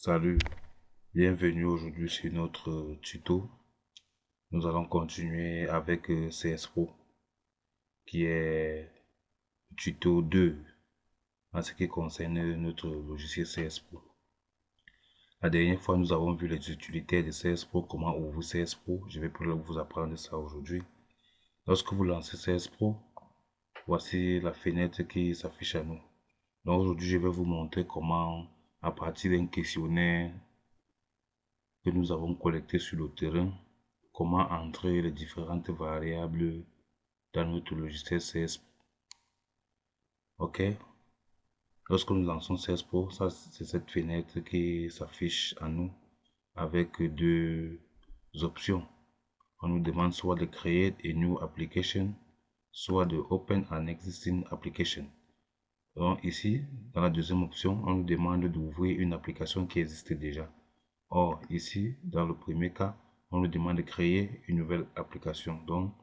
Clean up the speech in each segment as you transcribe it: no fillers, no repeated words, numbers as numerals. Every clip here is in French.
Salut, bienvenue aujourd'hui sur notre tuto. Nous allons continuer avec CS Pro, qui est le tuto 2 en ce qui concerne notre logiciel CS Pro. La dernière fois, nous avons vu les utilitaires de CS Pro, comment ouvrir CS Pro. Je vais vous apprendre ça aujourd'hui. Lorsque vous lancez CS Pro, voici la fenêtre qui s'affiche à nous. Donc aujourd'hui, je vais vous montrer comment, à partir d'un questionnaire que nous avons collecté sur le terrain, comment entrer les différentes variables dans notre logiciel CS. Ok, lorsque nous lançons CS Pro, ça c'est cette fenêtre qui s'affiche à nous avec deux options. On nous demande soit de créer a new application, soit de open an existing application. Donc ici, dans la deuxième option, on nous demande d'ouvrir une application qui existe déjà. Or, ici, dans le premier cas, on nous demande de créer une nouvelle application. Donc,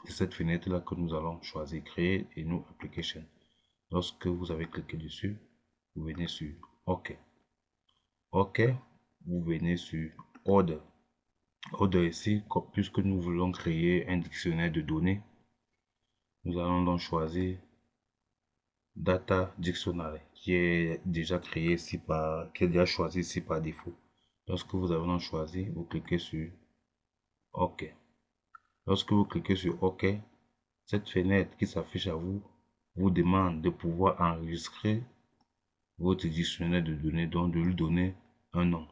c'est cette fenêtre-là que nous allons choisir, créer une nouvelle application. Lorsque vous avez cliqué dessus, vous venez sur OK. OK, vous venez sur Order. Order ici, puisque nous voulons créer un dictionnaire de données, nous allons donc choisir Data Dictionary, qui est déjà créé ici qui est déjà choisi ici par défaut. Lorsque vous avez donc choisi, vous cliquez sur OK. Lorsque vous cliquez sur OK, cette fenêtre qui s'affiche à vous vous demande de pouvoir enregistrer votre dictionnaire de données, donc de lui donner un nom.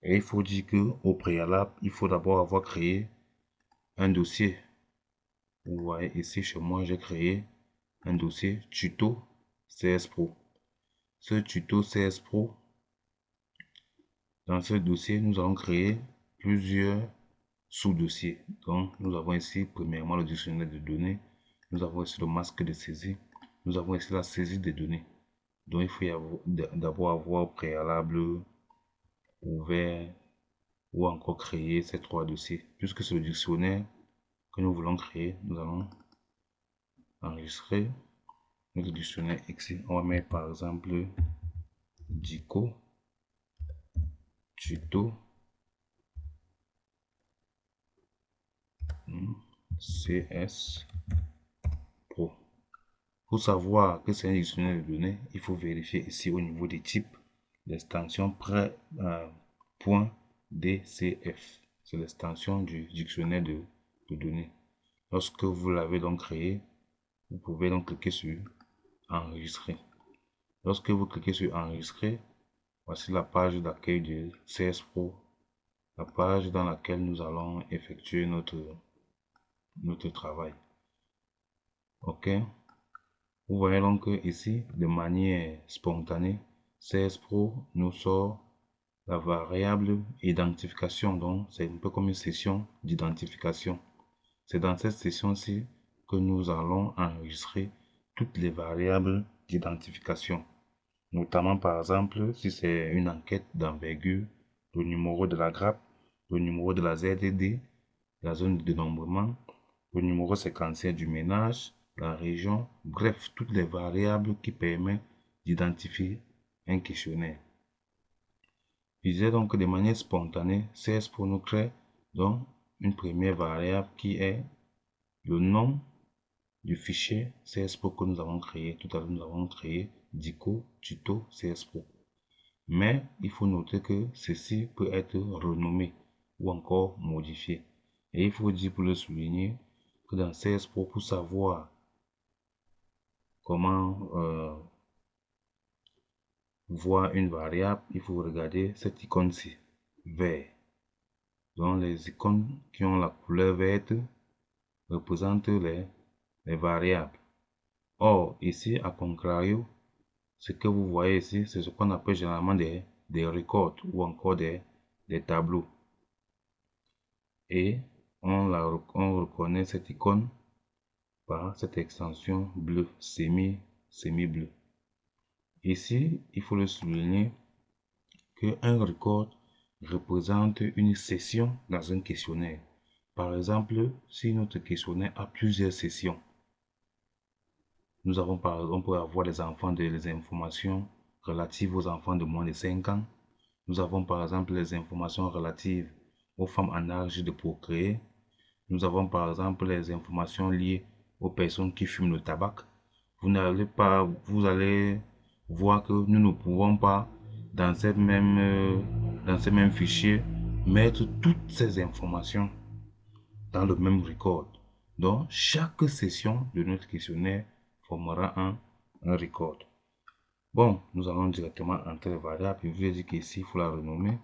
Et il faut dire que au préalable, il faut d'abord avoir créé un dossier. Vous voyez ici chez moi, j'ai créé un dossier tuto CS Pro. Ce tuto CS Pro, dans ce dossier, nous allons créer plusieurs sous-dossiers. Donc, nous avons ici, premièrement, le dictionnaire de données. Nous avons ici le masque de saisie. Nous avons ici la saisie des données. Donc, il faut d'abord avoir au préalable ouvert ou encore créer ces trois dossiers. Puisque c'est le dictionnaire que nous voulons créer, nous allons enregistrer notre dictionnaire ici. On va mettre par exemple Dico tuto CS Pro. Pour savoir que c'est un dictionnaire de données, il faut vérifier ici au niveau des types l'extension .dcf. C'est l'extension du dictionnaire de données. Lorsque vous l'avez donc créé, vous pouvez donc cliquer sur enregistrer. Lorsque vous cliquez sur enregistrer, voici la page d'accueil de CS Pro, la page dans laquelle nous allons effectuer notre travail. Ok. Vous voyez donc ici, de manière spontanée, CS Pro nous sort la variable identification. Donc, c'est un peu comme une session d'identification. C'est dans cette session-ci que nous allons enregistrer toutes les variables d'identification. Notamment, par exemple, si c'est une enquête d'envergure, le numéro de la grappe, le numéro de la ZDD, la zone de dénombrement, le numéro séquentiel du ménage, la région, bref, toutes les variables qui permettent d'identifier un questionnaire. Je disais donc que de manière spontanée, CS Pro nous crée donc une première variable qui est le nom du fichier CS Pro que nous avons créé. Tout à l'heure, nous avons créé Dico tuto CS Pro. Mais il faut noter que ceci peut être renommé ou encore modifié. Et il faut dire pour le souligner que dans CS Pro, pour savoir comment voir une variable, il faut regarder cette icône-ci, vert. Donc les icônes qui ont la couleur verte représentent les variables. Or, ici, à contrario, ce que vous voyez ici, c'est ce qu'on appelle généralement des records ou encore des tableaux. Et on reconnaît cette icône par cette extension bleue, semi-bleu. Ici, il faut le souligner qu'un record représente une session dans un questionnaire. Par exemple, si notre questionnaire a plusieurs sessions, on peut avoir les informations relatives aux enfants de moins de 5 ans, Nous avons par exemple les informations relatives aux femmes en âge de procréer. Nous avons par exemple les informations liées aux personnes qui fument le tabac. Vous allez voir que nous ne pouvons pas dans dans ces mêmes fichiers mettre toutes ces informations dans le même record. Donc, chaque session de notre questionnaire formera un record. Bon, nous allons directement entrer les variables. Je vous ai dit qu'ici, il faut la renommer.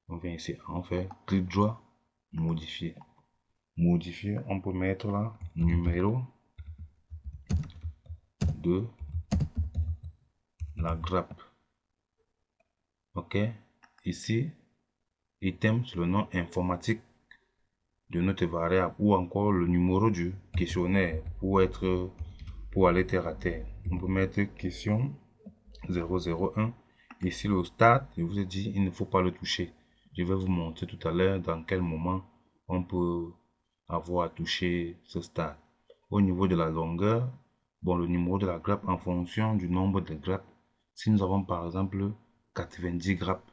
On vient ici, on fait clic droit, modifier. Modifier, on peut mettre là numéro de la grappe. Ok, ici, item, c'est le nom informatique de notre variable ou encore le numéro du questionnaire pour aller terre à terre. On peut mettre question 001. Ici, le start, je vous ai dit, il ne faut pas le toucher. Je vais vous montrer tout à l'heure dans quel moment on peut avoir à toucher ce start. Au niveau de la longueur, bon, le numéro de la grappe en fonction du nombre de grappes. Si nous avons par exemple 90 grappes,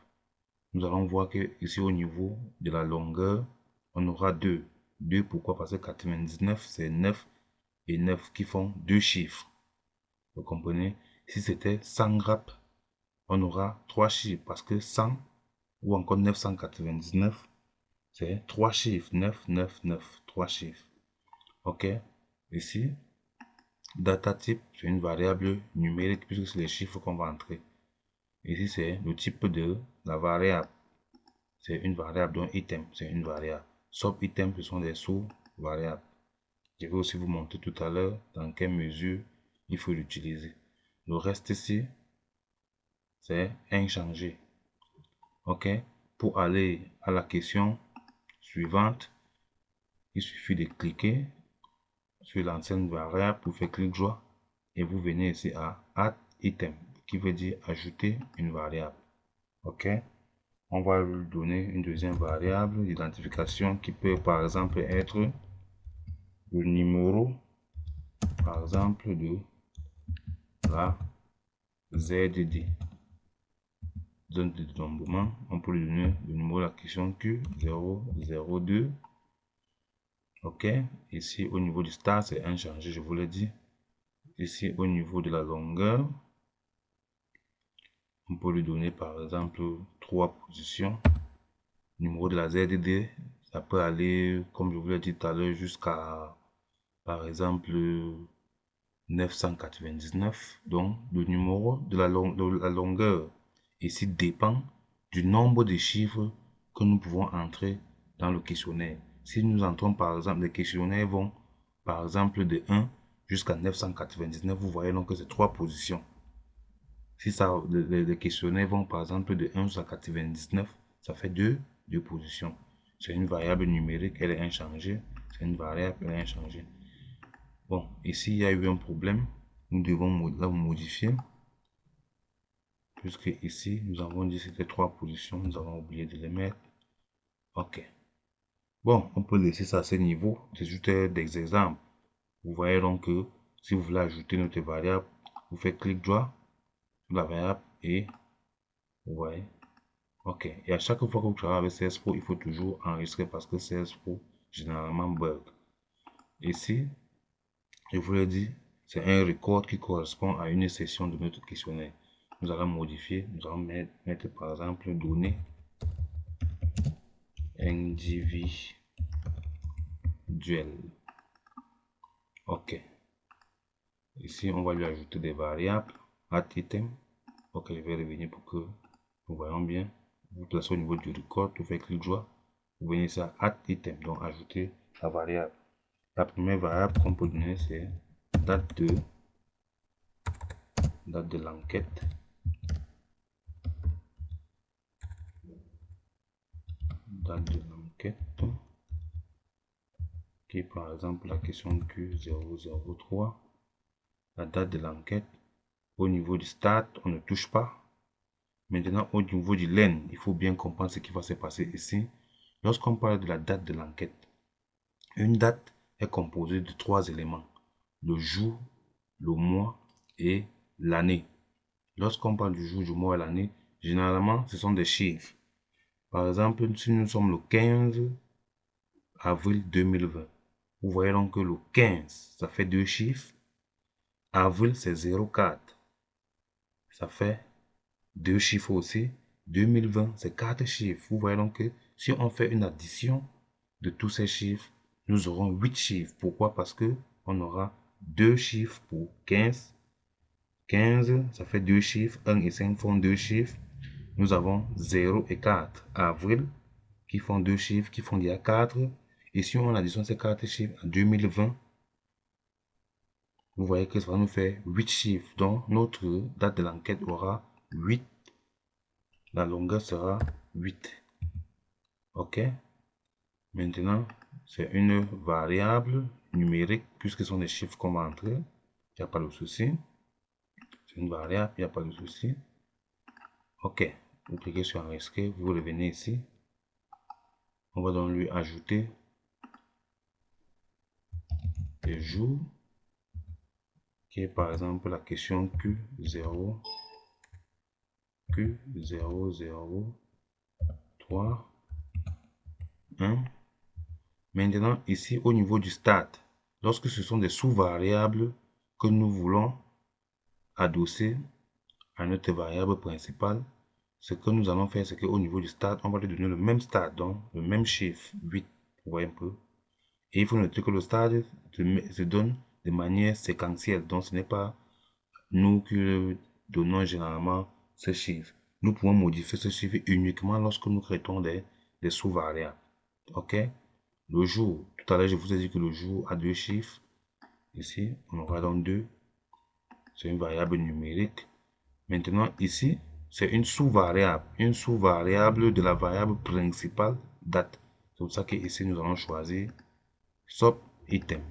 nous allons voir que ici au niveau de la longueur, on aura 2. 2 pourquoi? Parce que 99 c'est 9 et 9 qui font 2 chiffres. Vous comprenez? Si c'était 100 grappes, on aura 3 chiffres parce que 100 ou encore 999, c'est 3 chiffres. 9, 9, 9, 3 chiffres. Ok? Ici, data type, c'est une variable numérique puisque c'est les chiffres qu'on va entrer. Ici, c'est le type de la variable. C'est une variable, donc item, c'est une variable. Sub-item, ce sont des sous-variables. Je vais aussi vous montrer tout à l'heure dans quelle mesure il faut l'utiliser. Le reste ici, c'est inchangé. Ok? Pour aller à la question suivante, il suffit de cliquer sur l'ancienne variable pour faire clic droit et vous venez ici à Add Item qui veut dire ajouter une variable. Ok? On va lui donner une deuxième variable d'identification qui peut par exemple être le numéro par exemple de la ZD. Zone de dénombrement, on peut lui donner le numéro de la question Q002. Ok, ici au niveau du start, c'est inchangé, je vous l'ai dit. Ici au niveau de la longueur, on peut lui donner par exemple 3 positions. Numéro de la ZD, ça peut aller, comme je vous l'ai dit tout à l'heure, jusqu'à par exemple 999. Donc le numéro de la longueur ici dépend du nombre de chiffres que nous pouvons entrer dans le questionnaire. Si nous entrons par exemple, les questionnaires vont par exemple de 1 jusqu'à 999, vous voyez donc que c'est 3 positions. Si ça, les questionnaires vont par exemple de 1 jusqu'à 99, ça fait 2 positions. C'est une variable numérique, elle est inchangée. C'est une variable, elle est inchangée. Bon, ici il y a eu un problème. Nous devons la modifier. Puisque ici, nous avons dit que c'était 3 positions, nous avons oublié de les mettre. Ok. Bon, on peut laisser ça à ce niveau. C'est juste des exemples. Vous voyez donc que si vous voulez ajouter notre variable, vous faites clic droit sur la variable et vous voyez. Ok. Et à chaque fois que vous travaillez avec CS Pro, il faut toujours enregistrer parce que CS Pro généralement bug. Ici, je vous l'ai dit, c'est un record qui correspond à une session de notre questionnaire. Nous allons modifier, nous allons mettre par exemple données individuelles. Ok. Ici, on va lui ajouter des variables. Add item. Ok, je vais revenir pour que nous voyons bien. Vous placez au niveau du record, vous faites clic droit. Vous venez ici à Add item, donc ajouter la variable. La première variable qu'on peut donner, c'est date de l'enquête. Date de l'enquête. Qui est par exemple la question Q003. La date de l'enquête. Au niveau du start, on ne touche pas. Maintenant, au niveau du len, il faut bien comprendre ce qui va se passer ici. Lorsqu'on parle de la date de l'enquête, une date est composée de 3 éléments. Le jour, le mois et l'année. Lorsqu'on parle du jour, du mois et l'année, généralement, ce sont des chiffres. Par exemple, si nous sommes le 15 avril 2020, vous voyez donc que le 15, ça fait deux chiffres. Avril, c'est 04. Ça fait deux chiffres aussi. 2020, c'est quatre chiffres. Vous voyez donc que si on fait une addition de tous ces chiffres, nous aurons 8 chiffres. Pourquoi? Parce que on aura deux chiffres pour 15. 15, ça fait deux chiffres. 1 et 5 font deux chiffres. Nous avons 0 et 4. Avril, qui font deux chiffres, qui font déjà 4. Et si on additionne ces quatre chiffres à 2020, vous voyez que ça va nous faire 8 chiffres. Donc, notre date de l'enquête aura 8. La longueur sera 8. OK? Maintenant, c'est une variable numérique, puisque ce sont des chiffres qu'on va entrer. Il n'y a pas de souci. C'est une variable, il n'y a pas de souci. OK. Vous cliquez sur enregistrer, vous revenez ici. On va donc lui ajouter les jours, qui est par exemple la question Q0, Q003, 1. Maintenant, ici, au niveau du stade, lorsque ce sont des sous-variables que nous voulons adosser à notre variable principale, ce que nous allons faire, c'est qu'au niveau du stade, on va lui donner le même stade, donc le même chiffre, 8, vous voyez un peu. Et il faut noter que le stade se donne de manière séquentielle, donc ce n'est pas nous qui donnons généralement ce chiffre. Nous pouvons modifier ce chiffre uniquement lorsque nous créons des sous-variables. OK? Le jour, tout à l'heure, je vous ai dit que le jour a deux chiffres. Ici, on aura donc 2. C'est une variable numérique. Maintenant, ici, c'est une sous-variable. Une sous-variable de la variable principale date. C'est pour ça qu'ici, nous allons choisir SOP item.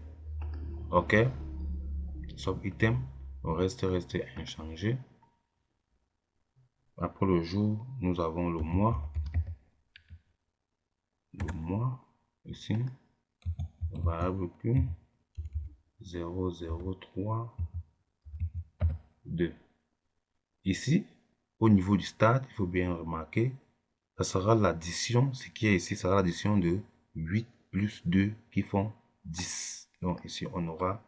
OK? SOP item. Le reste reste inchangé. Après le jour, nous avons le mois. Le mois, ici. Variable Q. 003. 2. Ici, au niveau du stade, il faut bien remarquer, ça sera l'addition, ce qui est ici sera l'addition de 8 plus 2 qui font 10. Donc ici, on aura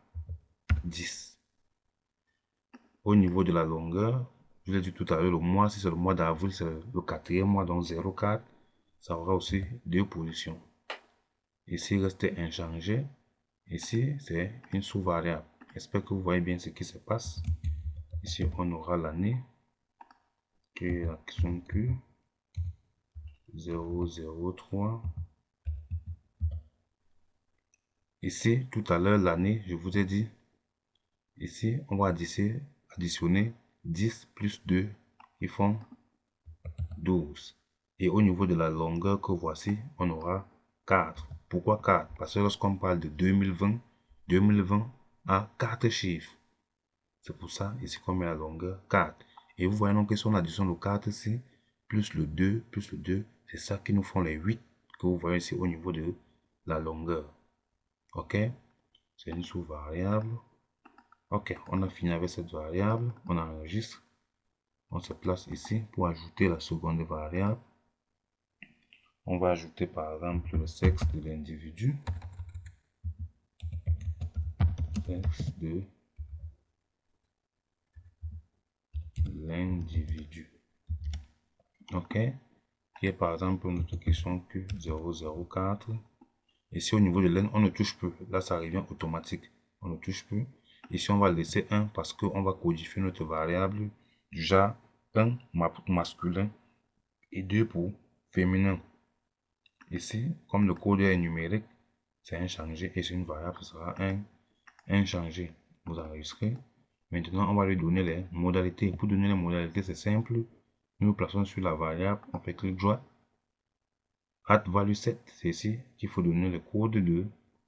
10. Au niveau de la longueur, je l'ai dit tout à l'heure, le mois, si c'est le mois d'avril, c'est le quatrième mois, donc 0,4. Ça aura aussi deux positions. Ici, reste inchangé. Ici, c'est une sous-variable. J'espère que vous voyez bien ce qui se passe. Ici, on aura l'année, qui est la question Q. 003. Ici, tout à l'heure, l'année, je vous ai dit, ici, on va additionner 10 plus 2, qui font 12. Et au niveau de la longueur que voici, on aura 4. Pourquoi 4? Parce que lorsqu'on parle de 2020, 2020 a 4 chiffres. C'est pour ça, ici, qu'on met la longueur 4. Et vous voyez donc que si on additionne le 4 ici, plus le 2, c'est ça qui nous font les 8 que vous voyez ici au niveau de la longueur. OK? C'est une sous-variable. OK, on a fini avec cette variable. On enregistre. On se place ici pour ajouter la seconde variable. On va ajouter par exemple le sexe de l'individu. Sexe de l'individu. OK? Qui est par exemple notre question Q004. Ici, au niveau de l'N, on ne touche plus. Là, ça revient automatique. On ne touche plus. Ici, on va laisser 1 parce qu'on va codifier notre variable du genre 1 pour masculin et 2 pour féminin. Ici, comme le code est numérique, c'est inchangé et c'est une variable, ce sera inchangé. Vous enregistrez. Maintenant, on va lui donner les modalités. Pour donner les modalités, c'est simple. Nous nous plaçons sur la variable, on fait clic droit. Add value set, c'est ici qu'il faut donner le code de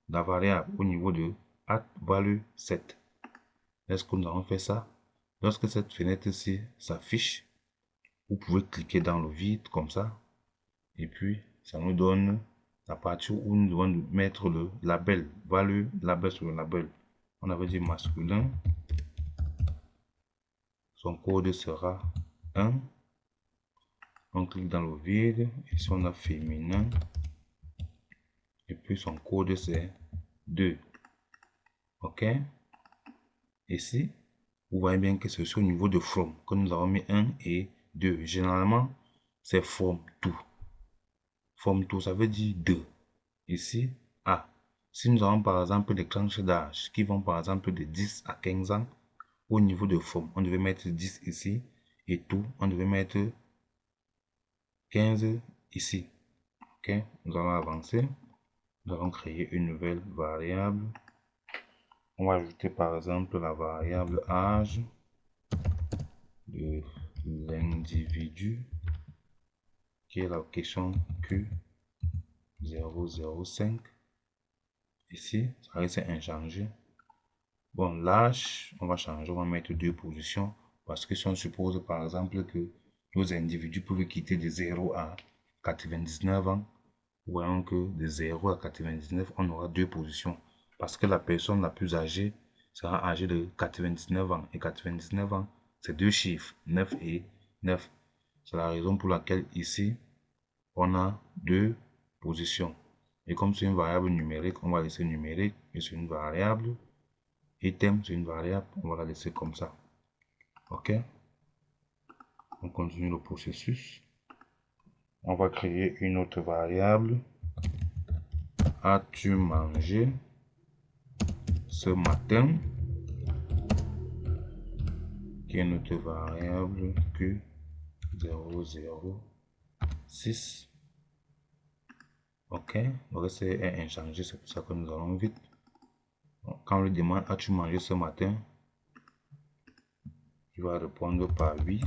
la variable au niveau de add value set. Est-ce que nous allons faire ça? Lorsque cette fenêtre-ci s'affiche, vous pouvez cliquer dans le vide comme ça. Et puis, ça nous donne la partie où nous devons mettre le label, value label sur le label. On avait dit masculin. Son code sera 1. On clique dans le vide. Ici, on a féminin. Et puis, son code, c'est 2. OK. Ici, vous voyez bien que c'est au niveau de from que nous avons mis 1 et 2. Généralement, c'est from tout. From tout, ça veut dire 2. Ici, A. Si nous avons par exemple des tranches d'âge qui vont par exemple de 10 à 15 ans, au niveau de from, on devait mettre 10 ici. Et tout, on devait mettre 15 ici. OK. Nous allons avancer. Nous allons créer une nouvelle variable. On va ajouter par exemple la variable âge de l'individu qui est la question Q005. Ici, ça reste inchangé. Bon, l'âge, on va changer, on va mettre 2 positions parce que si on suppose par exemple que nos individus peuvent quitter de 0 à 99 ans, voyons que de 0 à 99, on aura 2 positions parce que la personne la plus âgée sera âgée de 99 ans et 99 ans, c'est 2 chiffres, 9 et 9. C'est la raison pour laquelle ici, on a 2 positions. Et comme c'est une variable numérique, on va laisser numérique et c'est une variable. Item, c'est une variable, on va la laisser comme ça. OK. On continue le processus. On va créer une autre variable. As-tu mangé ce matin? Qui est notre variable Q006. OK. Le reste est inchangé, c'est pour ça que nous allons vite. Quand on lui demande as-tu mangé ce matin, il va répondre par oui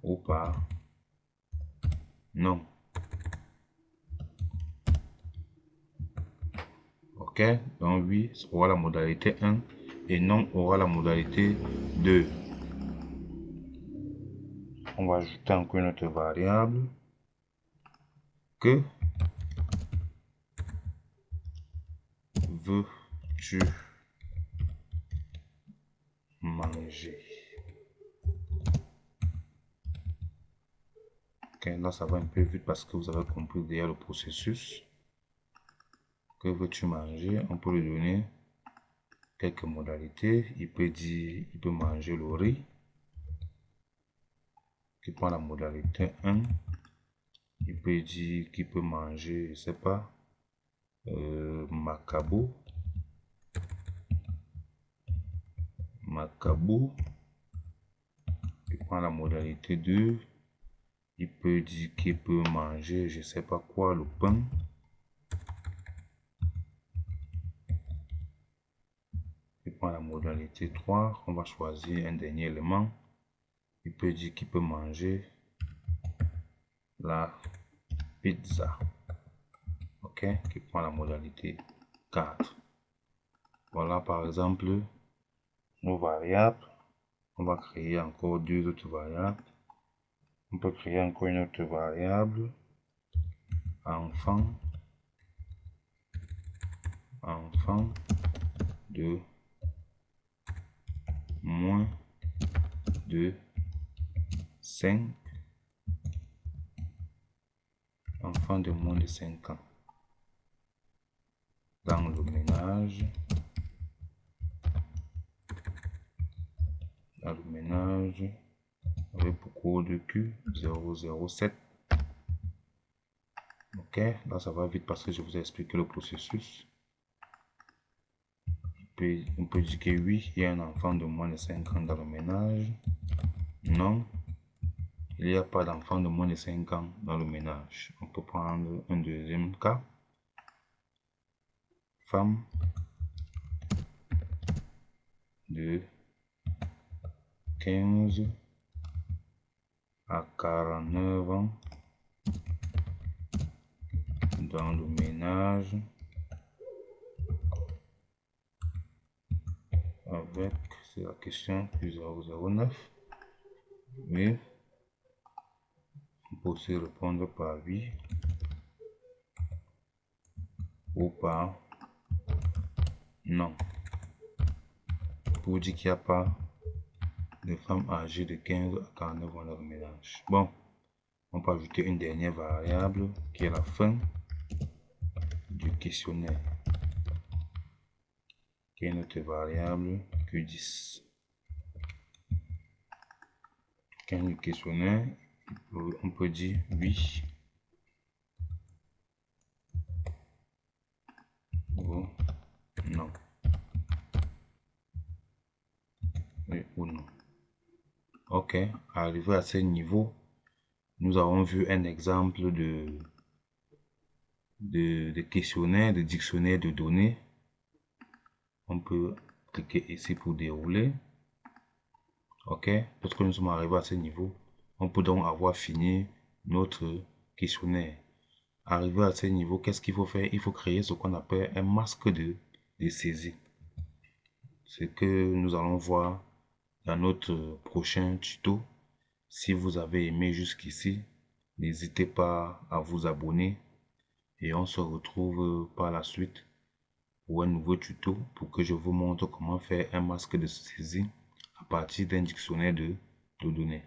ou par non. OK, donc oui aura la modalité 1 et non aura la modalité 2. On va ajouter encore une autre variable que veux-tu manger? Ok, là ça va un peu vite parce que vous avez compris déjà le processus. Que veux-tu manger? On peut lui donner quelques modalités. Il peut dire, il peut manger le riz, qui prend la modalité 1. Il peut dire qu'il peut manger, je sais pas, macabo, il prend la modalité 2. Il peut dire qu'il peut manger, je sais pas quoi, le pain. Il prend la modalité 3. On va choisir un dernier élément. Il peut dire qu'il peut manger la pizza. OK, qui prend la modalité 4. Voilà par exemple nos variables. On va créer encore 2 autres variables. On peut créer encore une autre variable. Enfant de moins de 5. Enfant de moins de 5 ans. Dans le ménage. Avec pour code Q007. OK, là ça va vite parce que je vous ai expliqué le processus. On peut dire que oui, il y a un enfant de moins de 5 ans dans le ménage. Non, il n'y a pas d'enfant de moins de 5 ans dans le ménage. On peut prendre un deuxième cas. Femme de 15 à 49 ans dans le ménage avec, c'est la question Q009. Oui, on peut aussi répondre par oui ou par non. Pour dire qu'il n'y a pas Les femmes âgées de 15 à 49 ans leur ménage. Bon, on peut ajouter une dernière variable qui est la fin du questionnaire, qui est notre variable Q10. Fin du questionnaire, on peut dire oui ou non. Oui ou non. Ok, arrivé à ce niveau, nous avons vu un exemple de questionnaire, de dictionnaire de données. On peut cliquer ici pour dérouler. Ok, lorsque nous sommes arrivés à ce niveau, on peut donc avoir fini notre questionnaire. Arrivé à ce niveau, qu'est-ce qu'il faut faire? Il faut créer ce qu'on appelle un masque de saisie. Ce que nous allons voir dans notre prochain tuto. Si vous avez aimé jusqu'ici, n'hésitez pas à vous abonner et on se retrouve par la suite pour un nouveau tuto pour que je vous montre comment faire un masque de saisie à partir d'un dictionnaire de données.